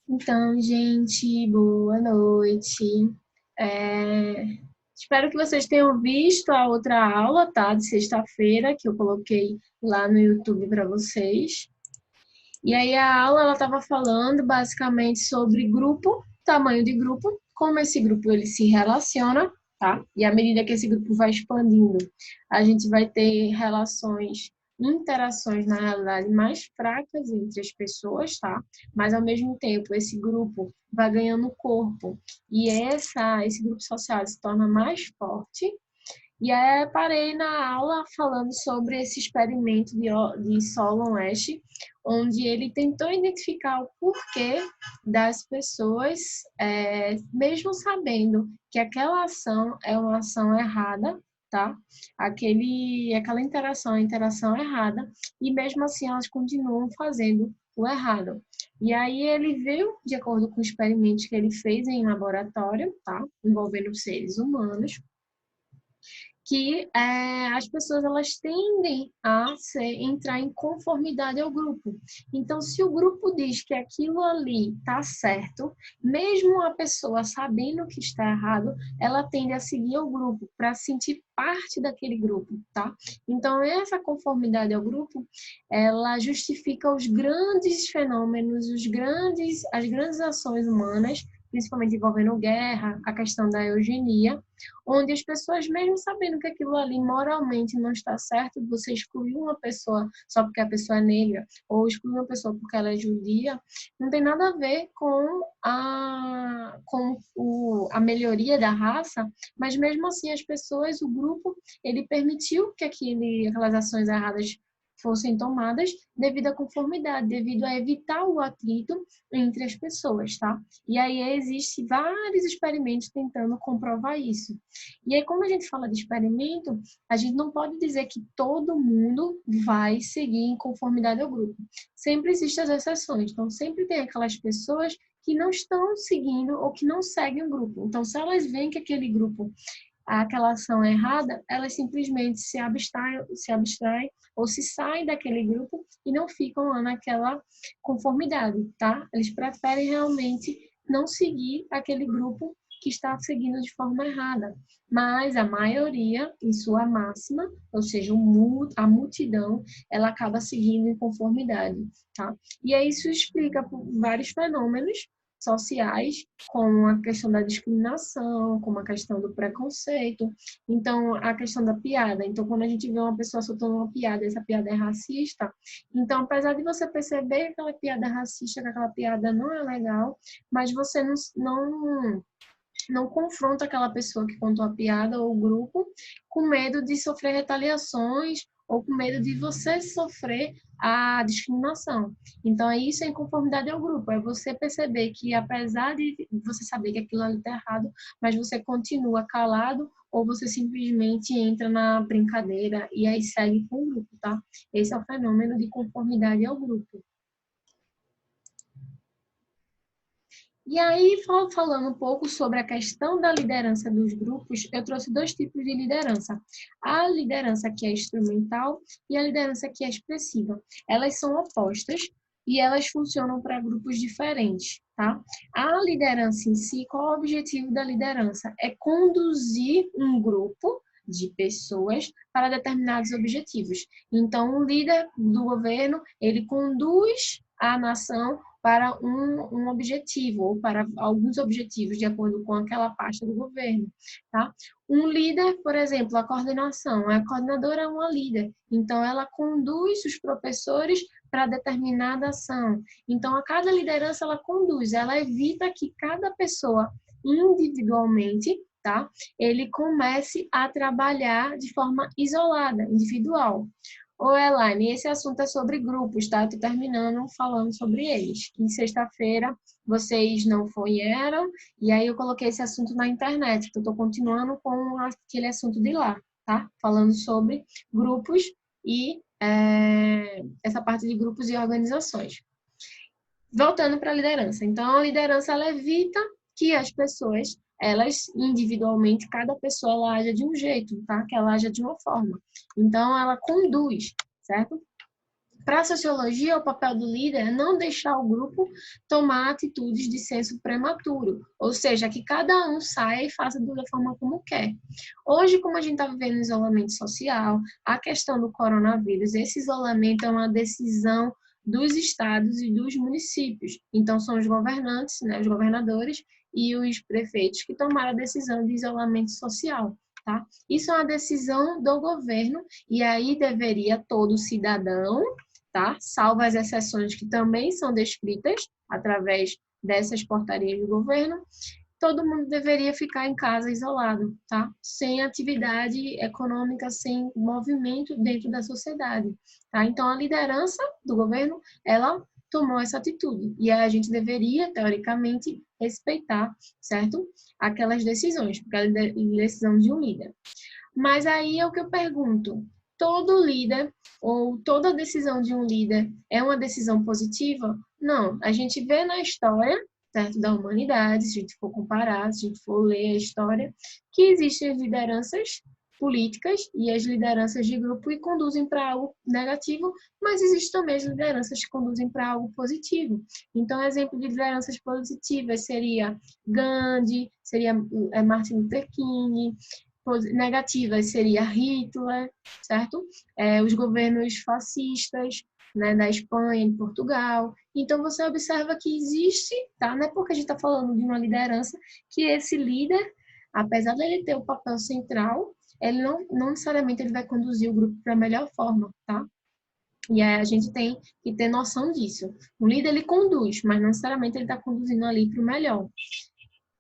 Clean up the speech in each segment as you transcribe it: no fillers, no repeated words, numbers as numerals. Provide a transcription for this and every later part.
Então, gente, boa noite. É, Espero que vocês tenham visto a outra aula, tá? De sexta-feira, que eu coloquei lá no YouTube para vocês. E aí a aula ela estava falando basicamente sobre grupo, tamanho de grupo, como esse grupo ele se relaciona, tá? E à medida que esse grupo vai expandindo, a gente vai ter relações, interações na realidade mais fracas entre as pessoas, tá? Mas ao mesmo tempo esse grupo vai ganhando corpo e esse grupo social se torna mais forte e aí eu parei na aula falando sobre esse experimento de Solon Ash, onde ele tentou identificar o porquê das pessoas, mesmo sabendo que aquela ação é uma ação errada, tá? Aquela interação é a interação errada, e mesmo assim elas continuam fazendo o errado. E aí ele viu, de acordo com experimentos que ele fez em laboratório, tá? Envolvendo seres humanos, que as pessoas elas tendem a entrar em conformidade ao grupo. Então, se o grupo diz que aquilo ali está certo, mesmo a pessoa sabendo que está errado, ela tende a seguir o grupo para sentir parte daquele grupo, tá? Então, essa conformidade ao grupo, ela justifica os grandes fenômenos, as grandes ações humanas, principalmente envolvendo guerra, a questão da eugenia, onde as pessoas, mesmo sabendo que aquilo ali moralmente não está certo, você excluir uma pessoa só porque a pessoa é negra, ou excluir uma pessoa porque ela é judia, não tem nada a ver com a melhoria da raça, mas mesmo assim as pessoas, o grupo, ele permitiu que aquelas ações erradas fossem tomadas devido à conformidade, devido a evitar o atrito entre as pessoas, tá? E aí existem vários experimentos tentando comprovar isso. E aí, como a gente fala de experimento, a gente não pode dizer que todo mundo vai seguir em conformidade ao grupo. Sempre existem as exceções. Então, sempre tem aquelas pessoas que não estão seguindo ou que não seguem o grupo. Então, se elas veem que aquele grupo, aquela ação é errada, elas simplesmente se abstraem ou se saem daquele grupo e não ficam lá naquela conformidade, tá? Eles preferem realmente não seguir aquele grupo que está seguindo de forma errada. Mas a maioria, em sua máxima, ou seja, a multidão, ela acaba seguindo em conformidade, tá? E aí isso explica vários fenômenos sociais, como a questão da discriminação, como a questão do preconceito, então a questão da piada. Então, quando a gente vê uma pessoa soltando uma piada, essa piada é racista, então apesar de você perceber que aquela piada é racista, que aquela piada não é legal, mas você não confronta aquela pessoa que contou a piada ou o grupo com medo de sofrer retaliações ou com medo de você sofrer a discriminação. Então, é isso em conformidade ao grupo, é você perceber que apesar de você saber que aquilo ali está errado, mas você continua calado ou você simplesmente entra na brincadeira e aí segue com o grupo, tá? Esse é o fenômeno de conformidade ao grupo. E aí, falando um pouco sobre a questão da liderança dos grupos, eu trouxe dois tipos de liderança. A liderança que é instrumental e a liderança que é expressiva. Elas são opostas e elas funcionam para grupos diferentes, tá? A liderança em si, qual é o objetivo da liderança? É conduzir um grupo de pessoas para determinados objetivos. Então, o líder do governo, ele conduz a nação para um objetivo ou para alguns objetivos de acordo com aquela pasta do governo, tá? Um líder, por exemplo, a coordenação, a coordenadora é uma líder, então ela conduz os professores para determinada ação. Então, a cada liderança ela conduz, ela evita que cada pessoa individualmente, tá? Ele comece a trabalhar de forma isolada, individual. Ô, Elaine, esse assunto é sobre grupos, tá? Eu tô terminando falando sobre eles. Em sexta-feira vocês não vieram, e aí eu coloquei esse assunto na internet, que eu tô continuando com aquele assunto de lá, tá? Falando sobre grupos e essa parte de grupos e organizações. Voltando para a liderança. Então, a liderança ela evita que as pessoas, elas individualmente, cada pessoa ela haja de um jeito, tá? Que ela haja de uma forma. Então, ela conduz, certo? Para a sociologia, o papel do líder é não deixar o grupo tomar atitudes de senso prematuro, ou seja, que cada um saia e faça da forma como quer. Hoje, como a gente está vivendo isolamento social, a questão do coronavírus, esse isolamento é uma decisão dos estados e dos municípios. Então, são os governantes, né, os governadores e os prefeitos que tomaram a decisão de isolamento social. Tá? Isso é uma decisão do governo e aí deveria todo cidadão, tá? Salvo as exceções que também são descritas através dessas portarias do governo, todo mundo deveria ficar em casa isolado, tá? Sem atividade econômica, sem movimento dentro da sociedade, tá? Então, a liderança do governo, ela tomou essa atitude e a gente deveria, teoricamente, respeitar, certo? Aquelas decisões, porque é a decisão de um líder. Mas aí é o que eu pergunto, todo líder ou toda decisão de um líder é uma decisão positiva? Não, a gente vê na história, certo, da humanidade, se a gente for comparar, se a gente for ler a história, que existem as lideranças políticas e as lideranças de grupo que conduzem para algo negativo, mas existem também as lideranças que conduzem para algo positivo. Então, exemplo de lideranças positivas seria Gandhi, seria Martin Luther King, negativas seria Hitler, certo? Os governos fascistas, né, da Espanha, de Portugal. Então, você observa que existe, tá? Não é porque a gente está falando de uma liderança que esse líder, apesar dele ter o papel central, ele não necessariamente ele vai conduzir o grupo para a melhor forma, tá? E aí a gente tem que ter noção disso. O líder, ele conduz, mas não necessariamente ele está conduzindo ali para o melhor.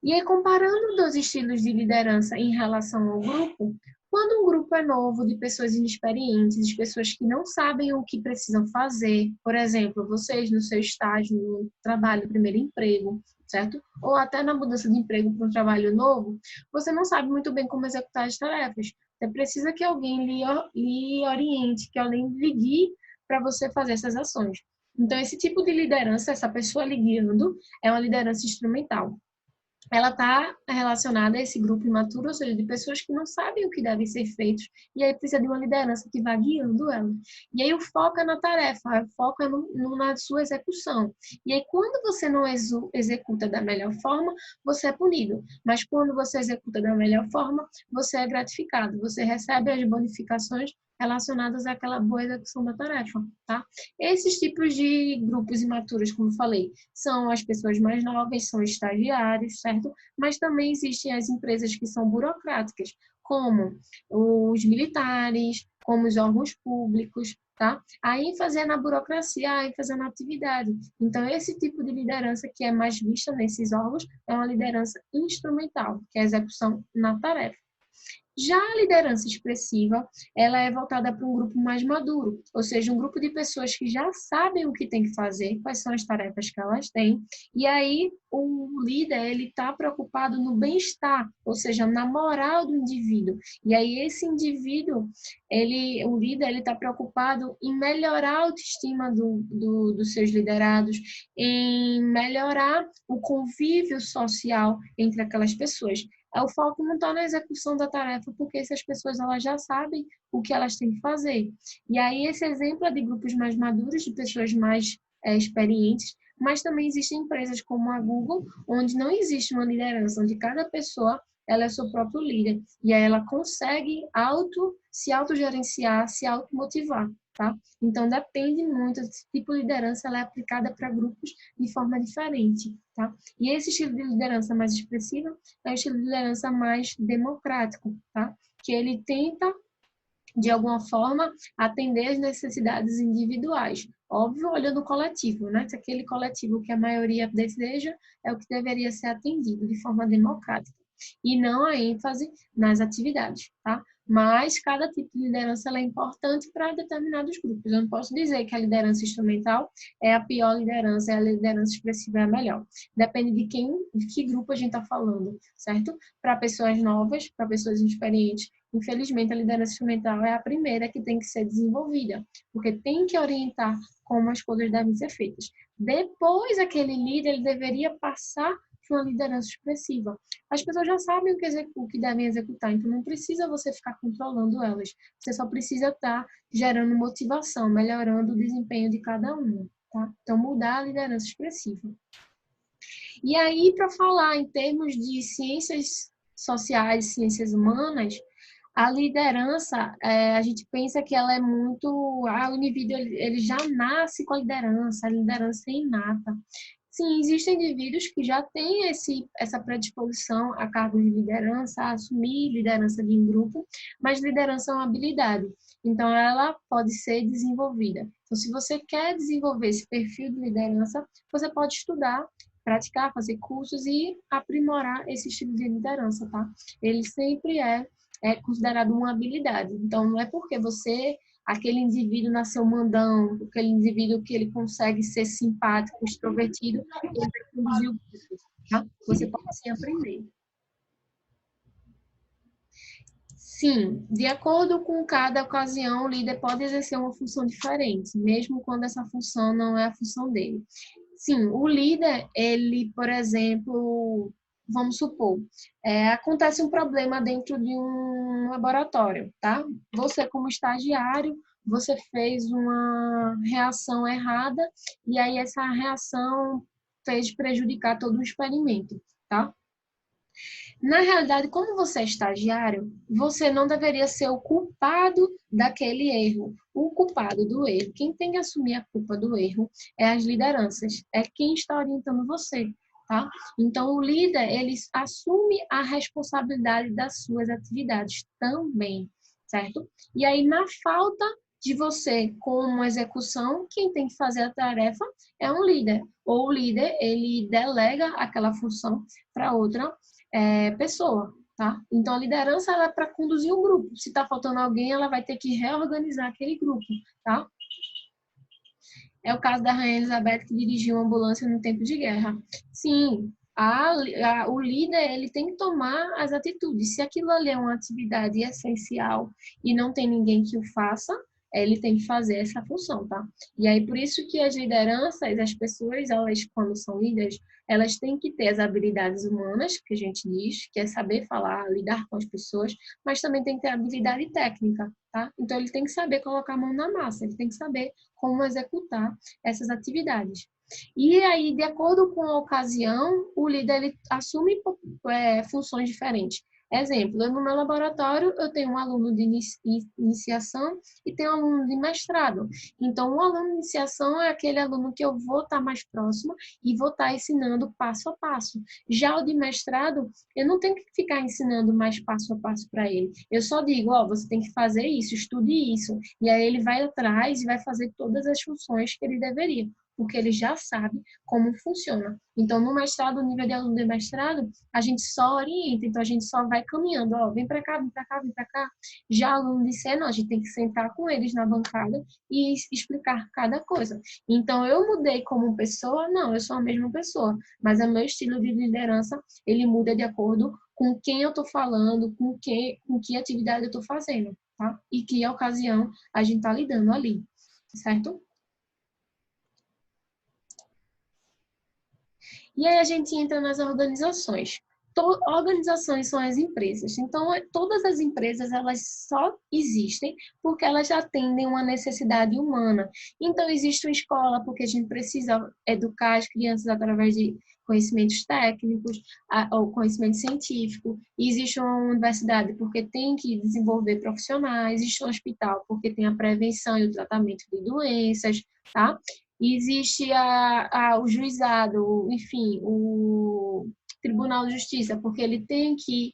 E aí, comparando dois estilos de liderança em relação ao grupo, quando um grupo é novo, de pessoas inexperientes, de pessoas que não sabem o que precisam fazer, por exemplo, vocês no seu estágio, no trabalho, primeiro emprego, certo? Ou até na mudança de emprego para um trabalho novo, você não sabe muito bem como executar as tarefas. Você precisa que alguém lhe oriente, que alguém lhe guie para você fazer essas ações. Então, esse tipo de liderança, essa pessoa lhe guiando, é uma liderança instrumental. Ela está relacionada a esse grupo imaturo, ou seja, de pessoas que não sabem o que deve ser feito, e aí precisa de uma liderança que vá guiando ela. E aí o foco é na tarefa, o foco é na sua execução. E aí quando você não executa da melhor forma, você é punido. Mas quando você executa da melhor forma, você é gratificado, você recebe as bonificações relacionadas àquela boa execução da tarefa, tá? Esses tipos de grupos imaturos, como eu falei, são as pessoas mais novas, são estagiários, certo? Mas também existem as empresas que são burocráticas, como os militares, como os órgãos públicos, tá? A ênfase é na burocracia, a ênfase é na atividade. Então, esse tipo de liderança que é mais vista nesses órgãos é uma liderança instrumental, que é a execução na tarefa. Já a liderança expressiva, ela é voltada para um grupo mais maduro, ou seja, um grupo de pessoas que já sabem o que tem que fazer, quais são as tarefas que elas têm, e aí o líder, ele está preocupado no bem-estar, ou seja, na moral do indivíduo. E aí esse indivíduo, o líder, ele está preocupado em melhorar a autoestima dos seus liderados, em melhorar o convívio social entre aquelas pessoas. O foco não está na execução da tarefa, porque essas pessoas elas já sabem o que elas têm que fazer. E aí esse exemplo é de grupos mais maduros, de pessoas mais experientes, mas também existem empresas como a Google, onde não existe uma liderança, onde cada pessoa ela é seu próprio líder. E aí ela consegue se autogerenciar, se automotivar, tá? Então depende muito, esse tipo de liderança ela é aplicada para grupos de forma diferente, tá? E esse estilo de liderança mais expressiva é o estilo de liderança mais democrático, tá? Que ele tenta, de alguma forma, atender as necessidades individuais. Óbvio, olhando o coletivo, né? Se aquele coletivo que a maioria deseja é o que deveria ser atendido de forma democrática. E não a ênfase nas atividades, tá? Mas cada tipo de liderança ela é importante para determinados grupos. Eu não posso dizer que a liderança instrumental é a pior liderança, a liderança expressiva é a melhor. Depende de que grupo a gente está falando, certo? Para pessoas novas, para pessoas inexperientes, infelizmente a liderança instrumental é a primeira que tem que ser desenvolvida, porque tem que orientar como as coisas devem ser feitas. Depois, aquele líder ele deveria passar de uma liderança expressiva. As pessoas já sabem o que devem executar, então não precisa você ficar controlando elas. Você só precisa estar gerando motivação, melhorando o desempenho de cada uma, tá? Então, mudar a liderança expressiva. E aí, para falar em termos de ciências sociais, ciências humanas, a liderança, a gente pensa que ela é muito... o indivíduo ele já nasce com a liderança é inata. Sim, existem indivíduos que já têm essa predisposição a cargos de liderança, a assumir liderança de um grupo, mas liderança é uma habilidade, então ela pode ser desenvolvida. Então, se você quer desenvolver esse perfil de liderança, você pode estudar, praticar, fazer cursos e aprimorar esse estilo de liderança, tá? Ele sempre é considerado uma habilidade. Então, não é porque aquele indivíduo nasceu mandão, aquele indivíduo que ele consegue ser simpático, extrovertido, ele vai conduzir o grupo, tá? Você pode sim aprender. Sim, de acordo com cada ocasião, o líder pode exercer uma função diferente, mesmo quando essa função não é a função dele. Sim, o líder, ele, por exemplo, vamos supor, acontece um problema dentro de um laboratório, tá? Você, como estagiário, você fez uma reação errada e aí essa reação fez prejudicar todo o experimento, tá? Na realidade, como você é estagiário, você não deveria ser o culpado daquele erro. O culpado do erro, quem tem que assumir a culpa do erro é as lideranças, é quem está orientando você, tá? Então, o líder, ele assume a responsabilidade das suas atividades também, certo? E aí, na falta de você como execução, quem tem que fazer a tarefa é um líder. Ou o líder, ele delega aquela função para outra pessoa, tá? Então, a liderança ela é para conduzir um grupo. Se está faltando alguém, ela vai ter que reorganizar aquele grupo, tá? É o caso da Rainha Elizabeth, que dirigiu uma ambulância no tempo de guerra. Sim, o líder ele tem que tomar as atitudes. Se aquilo ali é uma atividade essencial e não tem ninguém que o faça, ele tem que fazer essa função, tá? E aí, por isso que as lideranças, as pessoas, elas, quando são líderes, elas têm que ter as habilidades humanas, que a gente diz, que é saber falar, lidar com as pessoas, mas também tem que ter habilidade técnica, tá? Então, ele tem que saber colocar a mão na massa, ele tem que saber como executar essas atividades. E aí, de acordo com a ocasião, o líder ele assume funções diferentes. Exemplo, no meu laboratório eu tenho um aluno de iniciação e tenho um aluno de mestrado. Então, o aluno de iniciação é aquele aluno que eu vou estar mais próximo e vou estar ensinando passo a passo. Já o de mestrado, eu não tenho que ficar ensinando mais passo a passo para ele. Eu só digo, você tem que fazer isso, estude isso. E aí ele vai atrás e vai fazer todas as funções que ele deveria, porque ele já sabe como funciona. Então, no mestrado, no nível de aluno de mestrado, a gente só orienta, então a gente só vai caminhando, vem para cá, vem para cá, vem para cá. Já aluno de C, não, a gente tem que sentar com eles na bancada e explicar cada coisa. Então, eu mudei como pessoa? Não, eu sou a mesma pessoa, mas o meu estilo de liderança, ele muda de acordo com quem eu estou falando, com que atividade eu estou fazendo, tá? E que ocasião a gente está lidando ali, certo? E aí a gente entra nas organizações. Organizações são as empresas. Então, todas as empresas, elas só existem porque elas atendem uma necessidade humana. Então, existe uma escola porque a gente precisa educar as crianças através de conhecimentos técnicos ou conhecimento científico. E existe uma universidade porque tem que desenvolver profissionais. Existe um hospital porque tem a prevenção e o tratamento de doenças, tá? E existe o juizado, enfim, o Tribunal de Justiça, porque ele tem que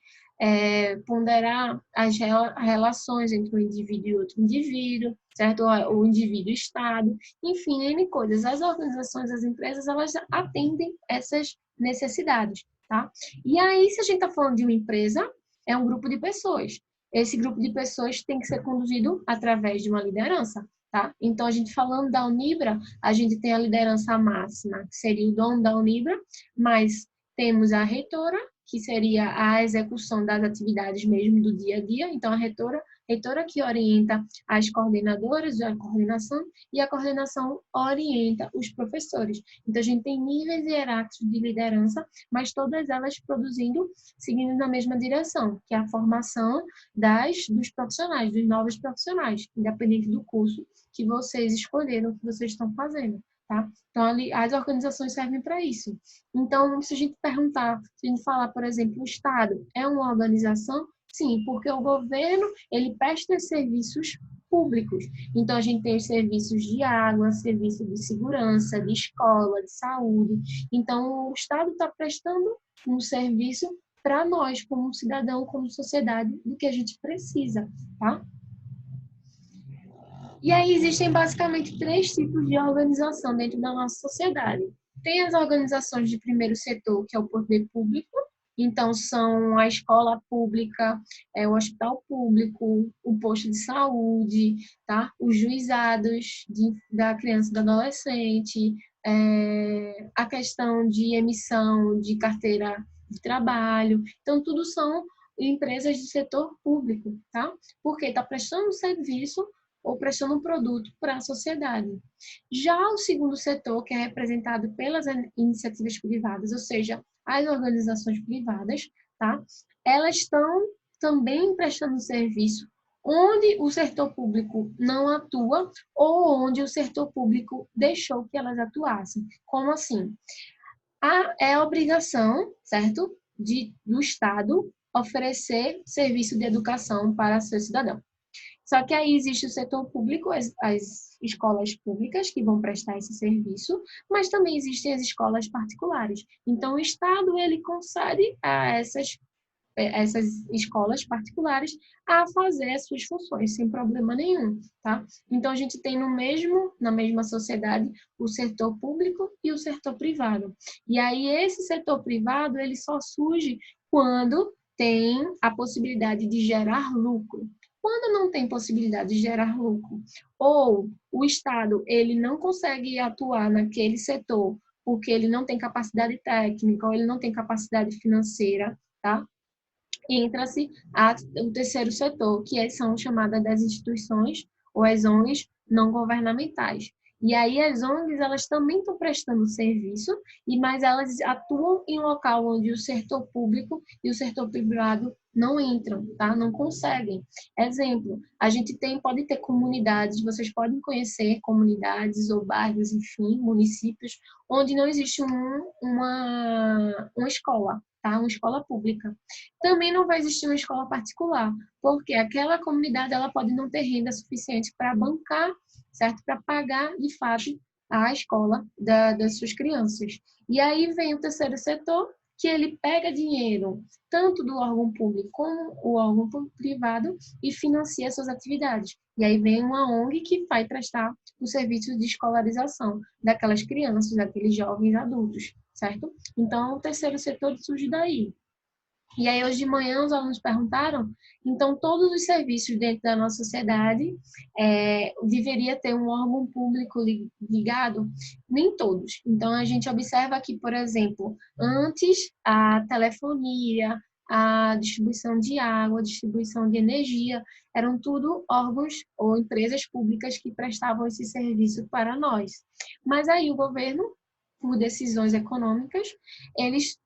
ponderar as relações entre um indivíduo e outro indivíduo, certo? O indivíduo e o Estado, enfim, N coisas. As organizações, as empresas, elas atendem essas necessidades, tá? E aí, se a gente está falando de uma empresa, é um grupo de pessoas. Esse grupo de pessoas tem que ser conduzido através de uma liderança, tá? Então, a gente falando da Unibra, a gente tem a liderança máxima, que seria o dono da Unibra, mas temos a reitora, que seria a execução das atividades mesmo do dia a dia. Então, a reitora Heitora que orienta as coordenadoras da coordenação e a coordenação orienta os professores. Então, a gente tem níveis hierárquicos de liderança, mas todas elas produzindo, seguindo na mesma direção, que é a formação dos profissionais, dos novos profissionais, independente do curso que vocês escolheram, que vocês estão fazendo, tá? Então, ali, as organizações servem para isso. Então, se a gente perguntar, se a gente falar, por exemplo, o Estado é uma organização? Sim, porque o governo, ele presta serviços públicos. Então, a gente tem os serviços de água, serviço de segurança, de escola, de saúde. Então, o Estado está prestando um serviço para nós, como cidadão, como sociedade, do que a gente precisa, tá? E aí existem basicamente 3 tipos de organização dentro da nossa sociedade. Tem as organizações de primeiro setor, que é o poder público, então são a escola pública, o hospital público, o posto de saúde, tá? Os juizados da criança e do adolescente, a questão de emissão de carteira de trabalho. Então, tudo são empresas do setor público, tá? Porque está prestando serviço ou prestando um produto para a sociedade. Já o segundo setor, que é representado pelas iniciativas privadas, ou seja, as organizações privadas, tá? Elas estão também prestando serviço onde o setor público não atua ou onde o setor público deixou que elas atuassem. Como assim? É a obrigação, certo, do Estado oferecer serviço de educação para seu cidadão. Só que aí existe o setor público, as escolas públicas que vão prestar esse serviço, mas também existem as escolas particulares. Então, o Estado, ele concede a essas escolas particulares a fazer as suas funções sem problema nenhum, tá? Então, a gente tem na mesma sociedade o setor público e o setor privado. E aí, esse setor privado, ele só surge quando tem a possibilidade de gerar lucro. Quando não tem possibilidade de gerar lucro, ou o Estado ele não consegue atuar naquele setor porque ele não tem capacidade técnica ou ele não tem capacidade financeira, tá? Entra-se o terceiro setor, que são chamadas das instituições ou as ONGs não governamentais. E aí as ONGs, elas também estão prestando serviço, mas elas atuam em local onde o setor público e o setor privado não entram, tá? Não conseguem. Exemplo, a gente pode ter comunidades, vocês podem conhecer comunidades ou bairros, enfim, municípios, onde não existe uma escola, tá? Uma escola pública. Também não vai existir uma escola particular, porque aquela comunidade ela pode não ter renda suficiente para bancar, certo? Para pagar, de fato, a escola das suas crianças. E aí vem o terceiro setor, que ele pega dinheiro tanto do órgão público como o órgão privado e financia suas atividades. E aí vem uma ONG que vai prestar o serviço de escolarização daquelas crianças, daqueles jovens adultos, certo? Então, o terceiro setor surge daí. E aí, hoje de manhã, os alunos perguntaram, então, todos os serviços dentro da nossa sociedade deveria ter um órgão público ligado? Nem todos. Então, a gente observa que, por exemplo, antes a telefonia, a distribuição de água, a distribuição de energia, eram tudo órgãos ou empresas públicas que prestavam esse serviço para nós. Mas aí o governo, por decisões econômicas, eles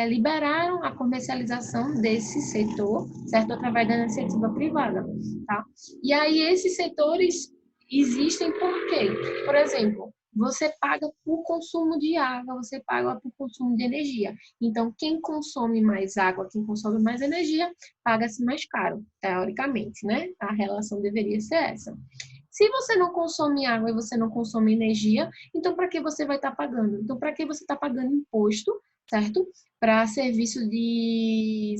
liberaram a comercialização desse setor, certo? Através da iniciativa privada, tá? E aí esses setores existem por quê? Por exemplo, você paga por consumo de água, você paga por consumo de energia. Então, quem consome mais água, quem consome mais energia, paga-se mais caro, teoricamente, né? A relação deveria ser essa. Se você não consome água e você não consome energia, então para que você vai estar pagando? Então, para que você está pagando imposto, certo? Para serviço de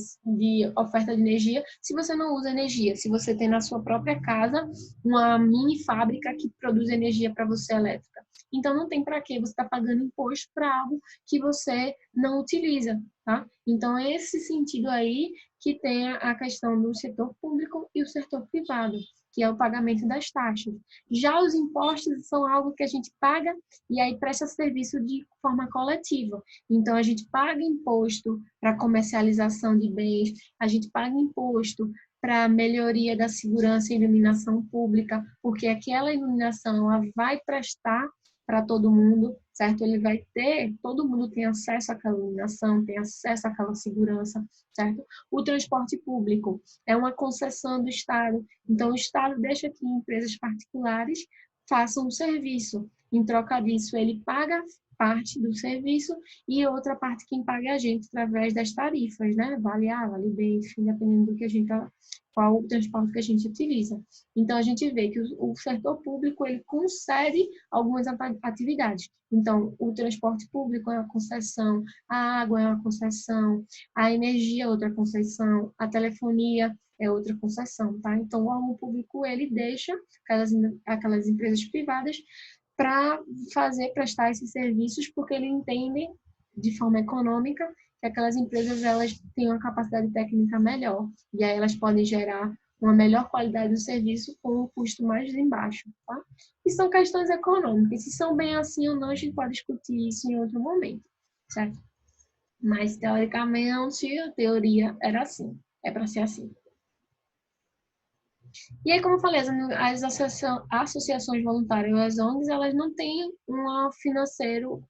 oferta de energia, se você não usa energia, se você tem na sua própria casa uma mini fábrica que produz energia para você elétrica. Então, não tem para que você está pagando imposto para algo que você não utiliza, tá? Então, é esse sentido aí que tem a questão do setor público e o setor privado, que é o pagamento das taxas. Já os impostos são algo que a gente paga e aí presta serviço de forma coletiva. Então, a gente paga imposto para comercialização de bens, a gente paga imposto para melhoria da segurança e iluminação pública, porque aquela iluminação ela vai prestar para todo mundo, certo? Ele vai ter, todo mundo tem acesso àquela iluminação, tem acesso àquela segurança, certo? O transporte público é uma concessão do Estado, então o Estado deixa que empresas particulares façam um serviço. Em troca disso, ele paga parte do serviço e outra parte quem paga é a gente através das tarifas, né? Vale A, vale B, enfim, dependendo do que a gente, qual o transporte que a gente utiliza. Então, a gente vê que o setor público, ele concede algumas atividades. Então, o transporte público é uma concessão, a água é uma concessão, a energia é outra concessão, a telefonia é outra concessão, tá? Então, o órgão público, ele deixa aquelas empresas privadas para prestar esses serviços, porque ele entende de forma econômica que aquelas empresas elas têm uma capacidade técnica melhor e aí elas podem gerar uma melhor qualidade do serviço com um custo mais embaixo, tá? E são questões econômicas. Se são bem assim ou não, a gente pode discutir isso em outro momento, certo? Mas teoricamente, a teoria era assim, é para ser assim. E aí, como eu falei, as associações voluntárias, as ONGs, elas não têm um financeiro,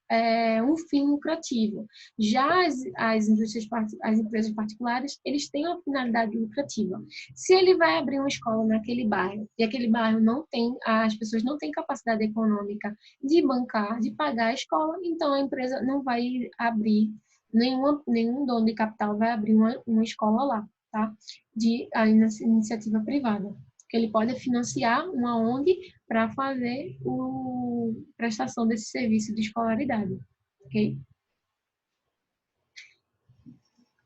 um fim lucrativo. Já as empresas particulares, eles têm uma finalidade lucrativa. Se ele vai abrir uma escola naquele bairro, e aquele bairro não tem, as pessoas não têm capacidade econômica de bancar, de pagar a escola, então a empresa não vai abrir, nenhum dono de capital vai abrir uma escola lá, tá? A iniciativa privada que ele pode financiar uma ONG para fazer a prestação desse serviço de escolaridade, ok?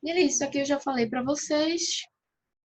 E é isso, aqui eu já falei para vocês.